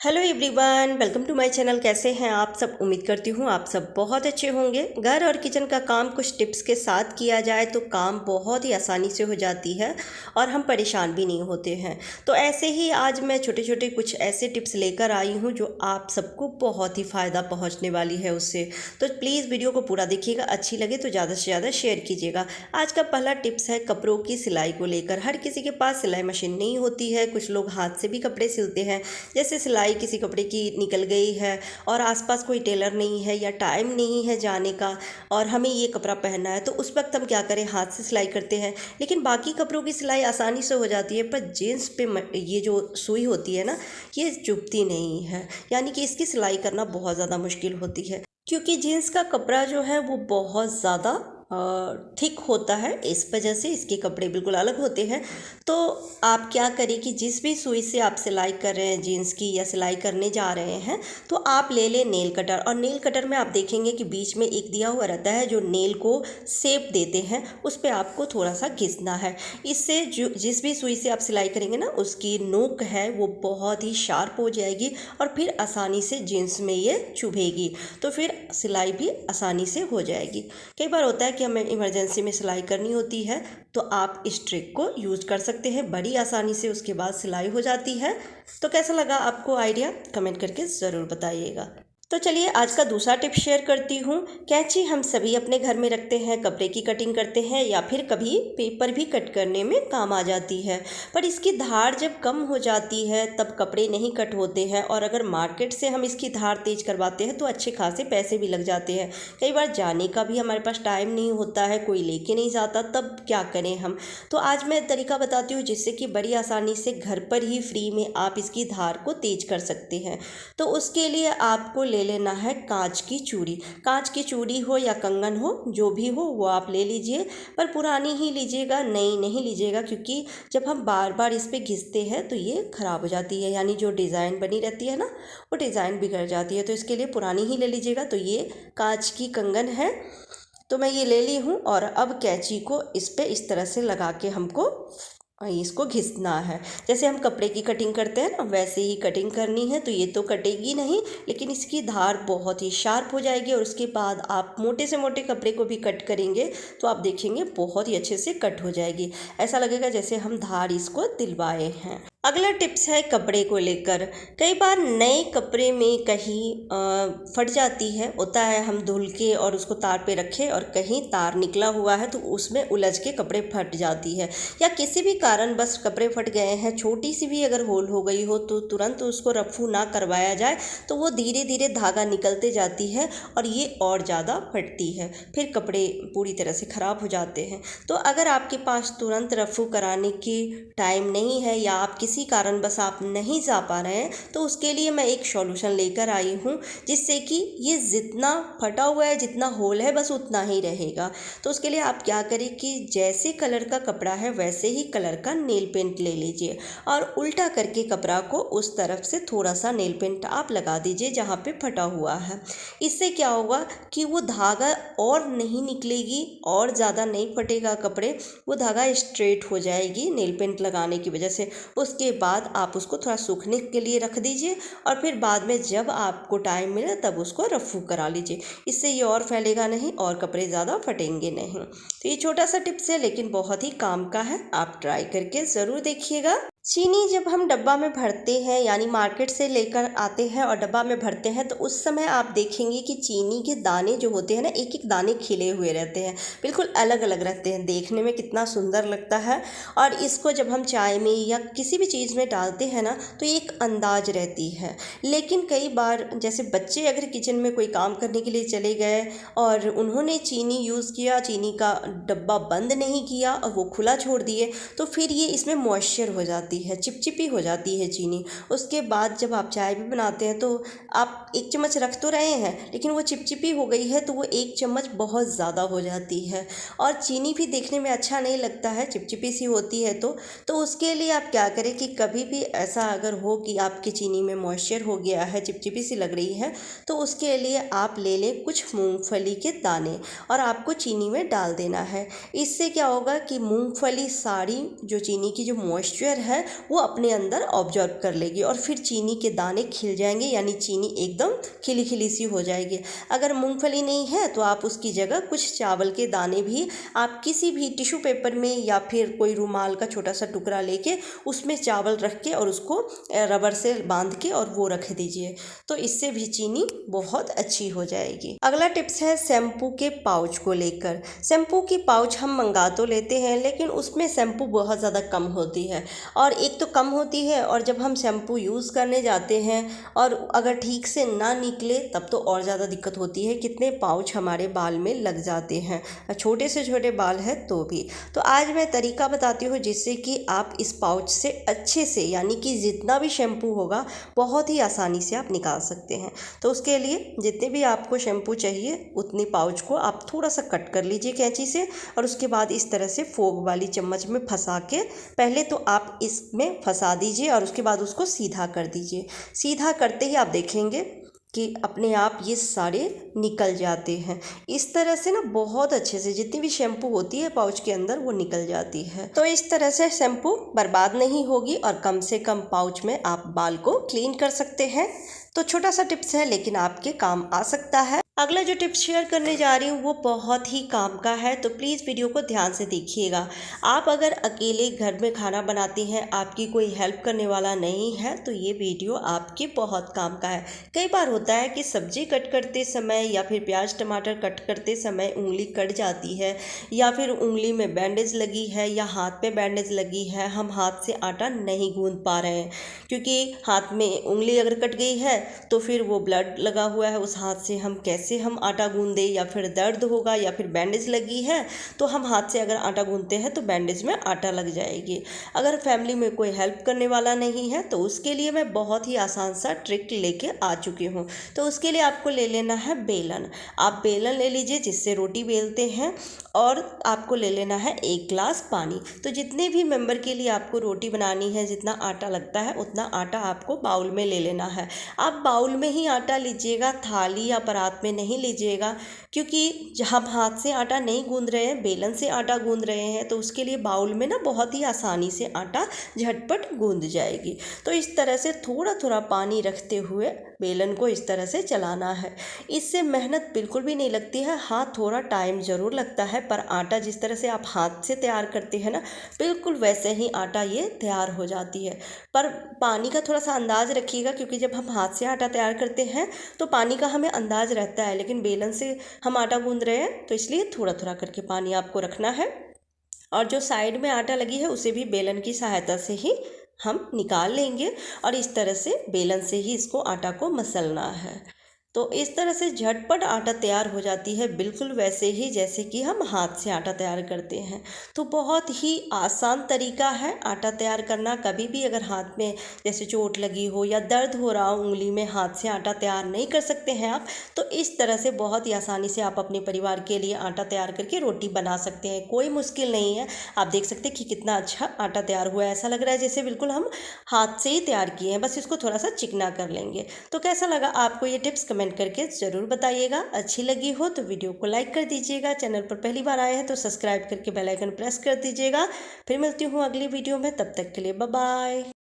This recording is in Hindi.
Hello everyone, welcome to my channel. कैसे हैं आप सब? उम्मीद करती हूँ आप सब बहुत अच्छे होंगे। घर और किचन का काम कुछ टिप्स के साथ किया जाए तो काम बहुत ही आसानी से हो जाती है और हम परेशान भी नहीं होते हैं। तो ऐसे ही आज मैं छोटे छोटे कुछ ऐसे टिप्स लेकर आई हूँ जो आप सबको बहुत ही फ़ायदा पहुँचने वाली है उससे। तो प्लीज़ वीडियो को पूरा देखिएगा, अच्छी लगे तो ज़्यादा से ज़्यादा शेयर कीजिएगा। आज का पहला टिप्स है कपड़ों की सिलाई को लेकर। हर किसी के पास सिलाई मशीन नहीं होती है, कुछ लोग हाथ से भी कपड़े सिलते हैं। जैसे सिलाई किसी कपड़े की निकल गई है और आसपास कोई टेलर नहीं है या टाइम नहीं है जाने का और हमें ये कपड़ा पहनना है, तो उस वक्त हम क्या करें, हाथ से सिलाई करते हैं। लेकिन बाकी कपड़ों की सिलाई आसानी से हो जाती है, पर जीन्स पे ये जो सुई होती है ना, ये चुभती नहीं है। यानी कि इसकी सिलाई करना बहुत ज़्यादा मुश्किल होती है, क्योंकि जीन्स का कपड़ा जो है वो बहुत ज़्यादा थिक होता है। इस वजह से इसके कपड़े बिल्कुल अलग होते हैं। तो आप क्या करें कि जिस भी सुई से आप सिलाई कर रहे हैं जीन्स की या सिलाई करने जा रहे हैं, तो आप ले लें नेल कटर। और नेल कटर में आप देखेंगे कि बीच में एक दिया हुआ रहता है जो नेल को शेप देते हैं, उस पर आपको थोड़ा सा घिसना है। इससे जो जिस भी सुई से आप सिलाई करेंगे ना, उसकी नोक है वो बहुत ही शार्प हो जाएगी और फिर आसानी से जीन्स में ये चुभेगी, तो फिर सिलाई भी आसानी से हो जाएगी। कई बार होता है कि हमें इमरजेंसी में सिलाई करनी होती है, तो आप इस ट्रिक को यूज़ कर सकते हैं, बड़ी आसानी से उसके बाद सिलाई हो जाती है। तो कैसा लगा आपको आइडिया, कमेंट करके ज़रूर बताइएगा। तो चलिए आज का दूसरा टिप शेयर करती हूँ। कैंची हम सभी अपने घर में रखते हैं, कपड़े की कटिंग करते हैं या फिर कभी पेपर भी कट करने में काम आ जाती है। पर इसकी धार जब कम हो जाती है तब कपड़े नहीं कट होते हैं, और अगर मार्केट से हम इसकी धार तेज करवाते हैं तो अच्छे खासे पैसे भी लग जाते हैं। कई बार जाने का भी हमारे पास टाइम नहीं होता है, कोई लेके नहीं जाता, तब क्या करें हम। तो आज मैं तरीका बताती हूँ जिससे कि बड़ी आसानी से घर पर ही फ्री में आप इसकी धार को तेज कर सकते हैं। तो उसके लिए आपको ले लेना है कांच की चूड़ी। कांच की चूड़ी हो या कंगन हो, जो भी हो वो आप ले लीजिए, पर पुरानी ही लीजिएगा, नई नहीं लीजिएगा, क्योंकि जब हम बार बार इस पे घिसते हैं तो ये ख़राब हो जाती है, यानी जो डिज़ाइन बनी रहती है ना, वो डिज़ाइन बिगड़ जाती है। तो इसके लिए पुरानी ही ले लीजिएगा। तो ये कांच की कंगन है, तो मैं ये ले ली हूँ और अब कैंची को इस पे इस तरह से लगा के हमको इसको घिसना है। जैसे हम कपड़े की कटिंग करते हैं ना, वैसे ही कटिंग करनी है। तो ये तो कटेगी नहीं, लेकिन इसकी धार बहुत ही शार्प हो जाएगी और उसके बाद आप मोटे से मोटे कपड़े को भी कट करेंगे तो आप देखेंगे बहुत ही अच्छे से कट हो जाएगी। ऐसा लगेगा जैसे हम धार इसको दिलवाए हैं। अगला टिप्स है कपड़े को लेकर। कई बार नए कपड़े में कहीं फट जाती है, होता है हम धुल के और उसको तार पे रखें और कहीं तार निकला हुआ है तो उसमें उलझ के कपड़े फट जाती है, या किसी भी कारण बस कपड़े फट गए हैं, छोटी सी भी अगर होल हो गई हो तो तुरंत उसको रफू ना करवाया जाए, तो वो धीरे धीरे धागा निकलते जाती है और ये और ज़्यादा फटती है, फिर कपड़े पूरी तरह से ख़राब हो जाते हैं। तो अगर आपके पास तुरंत रफू कराने की टाइम नहीं है या आप किसी कारण बस आप नहीं जा पा रहे हैं, तो उसके लिए मैं एक सॉल्यूशन लेकर आई हूँ, जिससे कि ये जितना फटा हुआ है, जितना होल है, बस उतना ही रहेगा। तो उसके लिए आप क्या करें कि जैसे कलर का कपड़ा है वैसे ही कलर का नेल पेंट ले लीजिए और उल्टा करके कपड़ा को उस तरफ से थोड़ा सा नेल पेंट आप लगा दीजिए जहाँ पे फटा हुआ है। इससे क्या होगा कि वो धागा और नहीं निकलेगी और ज़्यादा नहीं फटेगा कपड़े, वो धागा स्ट्रेट हो जाएगी नेल पेंट लगाने की वजह से। उसके बाद आप उसको थोड़ा सूखने के लिए रख दीजिए और फिर बाद में जब आपको टाइम मिले तब उसको रफू करा लीजिए। इससे ये और फैलेगा नहीं और कपड़े ज़्यादा फटेंगे नहीं। तो ये छोटा सा टिप्स है लेकिन बहुत ही काम का है, आप ट्राई करके ज़रूर देखिएगा। चीनी जब हम डब्बा में भरते हैं, यानी मार्केट से लेकर आते हैं और डब्बा में भरते हैं, तो उस समय आप देखेंगे कि चीनी के दाने जो होते हैं ना, एक एक दाने खिले हुए रहते हैं, बिल्कुल अलग अलग रहते हैं, देखने में कितना सुंदर लगता है। और इसको जब हम चाय में या किसी भी चीज़ में डालते हैं ना, तो एक अंदाज रहती है। लेकिन कई बार जैसे बच्चे अगर किचन में कोई काम करने के लिए चले गए और उन्होंने चीनी यूज़ किया, चीनी का डब्बा बंद नहीं किया और वो खुला छोड़ दिए, तो फिर ये इसमें मॉइस्चर हो जाती है, चिपचिपी हो जाती है चीनी। उसके बाद जब आप चाय भी बनाते हैं तो आप एक चम्मच रख तो रहे हैं, लेकिन वो चिपचिपी हो गई है तो वो एक चम्मच बहुत ज़्यादा हो जाती है और चीनी भी देखने में अच्छा नहीं लगता है, चिपचिपी सी होती है। तो उसके लिए आप क्या करें कि कभी भी ऐसा अगर हो कि आपकी चीनी में मॉइस्चर हो गया है, चिपचिपी सी लग रही है, तो उसके लिए आप ले लें कुछ मूंगफली के दाने और आपको चीनी में डाल देना है। इससे क्या होगा कि मूंगफली सारी जो चीनी की जो मॉइस्चर है है वो अपने अंदर ऑब्जर्व कर लेगी और फिर चीनी के दाने खिल जाएंगे, यानी चीनी एकदम खिली खिली सी हो जाएगी। अगर मूंगफली नहीं है तो आप उसकी जगह कुछ चावल के दाने भी आप किसी भी टिश्यू पेपर में या फिर कोई रुमाल का छोटा सा टुकड़ा लेके उसमें चावल रख के और उसको रबर से बांध के और वो रख दीजिए, तो इससे भी चीनी बहुत अच्छी हो जाएगी। अगला टिप्स है शैम्पू के पाउच को लेकर। शैम्पू की पाउच हम मंगा तो लेते हैं लेकिन उसमें शैम्पू बहुत ज़्यादा कम होती है, और एक तो कम होती है और जब हम शैम्पू यूज़ करने जाते हैं और अगर ठीक से ना निकले तब तो और ज़्यादा दिक्कत होती है। कितने पाउच हमारे बाल में लग जाते हैं, छोटे से छोटे बाल है तो भी। तो आज मैं तरीका बताती हूँ जिससे कि आप इस पाउच से अच्छे से, यानी कि जितना भी शैम्पू होगा बहुत ही आसानी से आप निकाल सकते हैं। तो उसके लिए जितने भी आपको शैम्पू चाहिए उतनी पाउच को आप थोड़ा सा कट कर लीजिए कैंची से, और उसके बाद इस तरह से फोक वाली चम्मच में फंसा के पहले तो आप इसमें फंसा दीजिए और उसके बाद उसको सीधा कर दीजिए। सीधा करते ही आप देखेंगे कि अपने आप ये सारे निकल जाते हैं। इस तरह से ना बहुत अच्छे से जितनी भी शैम्पू होती है पाउच के अंदर वो निकल जाती है। तो इस तरह से शैम्पू बर्बाद नहीं होगी और कम से कम पाउच में आप बाल को क्लीन कर सकते हैं। तो छोटा सा टिप्स है लेकिन आपके काम आ सकता है। अगला जो टिप्स शेयर करने जा रही हूँ वो बहुत ही काम का है, तो प्लीज़ वीडियो को ध्यान से देखिएगा। आप अगर अकेले घर में खाना बनाती हैं, आपकी कोई हेल्प करने वाला नहीं है, तो ये वीडियो आपके बहुत काम का है। कई बार होता है कि सब्जी कट करते समय या फिर प्याज टमाटर कट करते समय उंगली कट जाती है, या फिर उंगली में बैंडेज लगी है या हाथ पे बैंडेज लगी है, हम हाथ से आटा नहीं गूंद पा रहे हैं, क्योंकि हाथ में उंगली अगर कट गई है तो फिर वो ब्लड लगा हुआ है उस हाथ से, हम कैसे हम आटा गूंदे, या फिर दर्द होगा या फिर बैंडेज लगी है तो हम हाथ से अगर आटा गूंदते हैं तो बैंडेज में आटा लग जाएगी। अगर फैमिली में कोई हेल्प करने वाला नहीं है तो उसके लिए मैं बहुत ही आसान सा ट्रिक लेके आ चुकी हूँ। तो उसके लिए आपको ले लेना है बेलन। आप बेलन ले लीजिए जिससे रोटी बेलते हैं, और आपको ले लेना है 1 गिलास पानी। तो जितने भी मेंबर के लिए आपको रोटी बनानी है, जितना आटा लगता है उतना आटा आपको बाउल में ले लेना है। आप बाउल में ही आटा लीजिएगा, थाली या परात में नहीं लीजिएगा, क्योंकि हम हाथ से आटा नहीं गूंद रहे हैं, बेलन से आटा गूंद रहे हैं, तो उसके लिए बाउल में ना बहुत ही आसानी से आटा झटपट गूंद जाएगी। तो इस तरह से थोड़ा थोड़ा पानी रखते हुए बेलन को इस तरह से चलाना है। इससे मेहनत बिल्कुल भी नहीं लगती है। हाँ, थोड़ा टाइम ज़रूर लगता है, पर आटा जिस तरह से आप हाथ से तैयार करते हैं ना, बिल्कुल वैसे ही आटा ये तैयार हो जाती है। पर पानी का थोड़ा सा अंदाज़ रखिएगा, क्योंकि जब हम हाथ से आटा तैयार करते हैं तो पानी का हमें अंदाज़ रहता है, लेकिन बेलन से हम आटा गूंद रहे हैं तो इसलिए थोड़ा थोड़ा करके पानी आपको रखना है। और जो साइड में आटा लगी है उसे भी बेलन की सहायता से ही हम निकाल लेंगे, और इस तरह से बेलन से ही इसको आटा को मसलना है। तो इस तरह से झटपट आटा तैयार हो जाती है, बिल्कुल वैसे ही जैसे कि हम हाथ से आटा तैयार करते हैं। तो बहुत ही आसान तरीका है आटा तैयार करना। कभी भी अगर हाथ में जैसे चोट लगी हो या दर्द हो रहा हो उंगली में, हाथ से आटा तैयार नहीं कर सकते हैं आप, तो इस तरह से बहुत ही आसानी से आप अपने परिवार के लिए आटा तैयार करके रोटी बना सकते हैं। कोई मुश्किल नहीं है। आप देख सकते हैं कि कितना अच्छा आटा तैयार हुआ है, ऐसा लग रहा है जैसे बिल्कुल हम हाथ से ही तैयार किए हैं, बस इसको थोड़ा सा चिकना कर लेंगे। तो कैसा लगा आपको ये टिप्स कमेंट करके ज़रूर बताइएगा। अच्छी लगी हो तो वीडियो को लाइक कर दीजिएगा। चैनल पर पहली बार आए हैं तो सब्सक्राइब करके बेल आइकन प्रेस कर दीजिएगा। फिर मिलती हूँ अगली वीडियो में, तब तक के लिए बाय बाय।